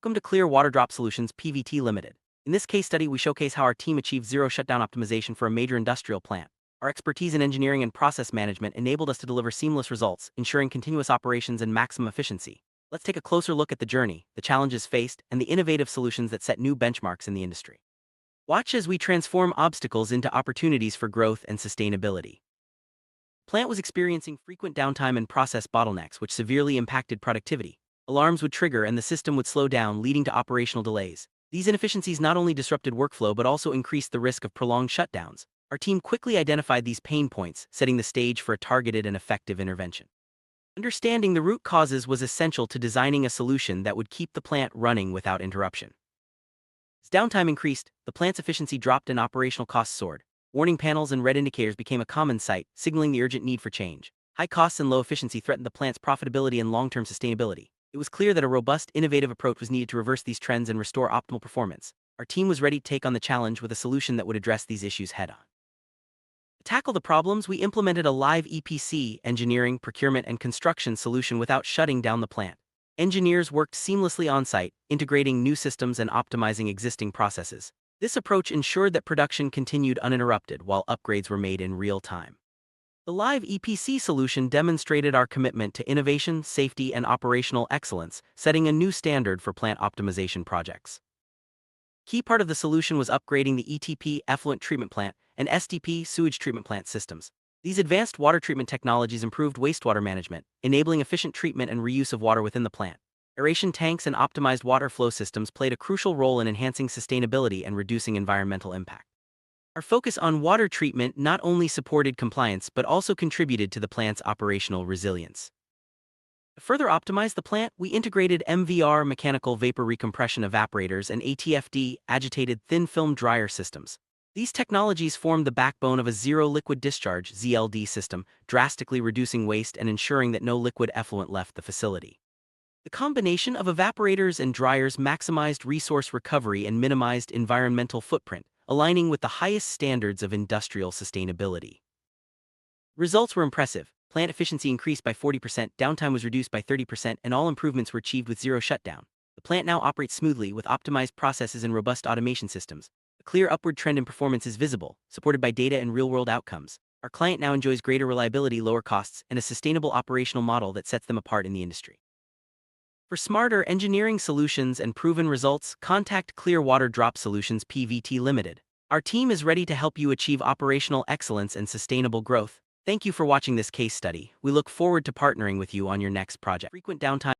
Welcome to Clear Water Drop Solutions PVT Limited. In this case study, we showcase how our team achieved zero shutdown optimization for a major industrial plant. Our expertise in engineering and process management enabled us to deliver seamless results, ensuring continuous operations and maximum efficiency. Let's take a closer look at the journey, the challenges faced, and the innovative solutions that set new benchmarks in the industry. Watch as we transform obstacles into opportunities for growth and sustainability. The plant was experiencing frequent downtime and process bottlenecks, which severely impacted productivity. Alarms would trigger and the system would slow down, leading to operational delays. These inefficiencies not only disrupted workflow but also increased the risk of prolonged shutdowns. Our team quickly identified these pain points, setting the stage for a targeted and effective intervention. Understanding the root causes was essential to designing a solution that would keep the plant running without interruption. As downtime increased, the plant's efficiency dropped and operational costs soared. Warning panels and red indicators became a common sight, signaling the urgent need for change. High costs and low efficiency threatened the plant's profitability and long-term sustainability. It was clear that a robust, innovative approach was needed to reverse these trends and restore optimal performance. Our team was ready to take on the challenge with a solution that would address these issues head-on. To tackle the problems, we implemented a live EPC, engineering, procurement, and construction solution without shutting down the plant. Engineers worked seamlessly on-site, integrating new systems and optimizing existing processes. This approach ensured that production continued uninterrupted while upgrades were made in real time. The live EPC solution demonstrated our commitment to innovation, safety, and operational excellence, setting a new standard for plant optimization projects. Key part of the solution was upgrading the ETP Effluent treatment plant and STP sewage treatment plant systems. These advanced water treatment technologies improved wastewater management, enabling efficient treatment and reuse of water within the plant. Aeration tanks and optimized water flow systems played a crucial role in enhancing sustainability and reducing environmental impact. Our focus on water treatment not only supported compliance but also contributed to the plant's operational resilience. To further optimize the plant, we integrated MVR mechanical vapor recompression evaporators and ATFD agitated thin film dryer systems. These technologies formed the backbone of a zero liquid discharge (ZLD) system, drastically reducing waste and ensuring that no liquid effluent left the facility. The combination of evaporators and dryers maximized resource recovery and minimized environmental footprint, aligning with the highest standards of industrial sustainability. Results were impressive. Plant efficiency increased by 40%, downtime was reduced by 30%, and all improvements were achieved with zero shutdown. The plant now operates smoothly with optimized processes and robust automation systems. A clear upward trend in performance is visible, supported by data and real-world outcomes. Our client now enjoys greater reliability, lower costs, and a sustainable operational model that sets them apart in the industry. For smarter engineering solutions and proven results, contact Clear Water Drop Solutions PVT Limited. Our team is ready to help you achieve operational excellence and sustainable growth. Thank you for watching this case study. We look forward to partnering with you on your next project. Frequent downtime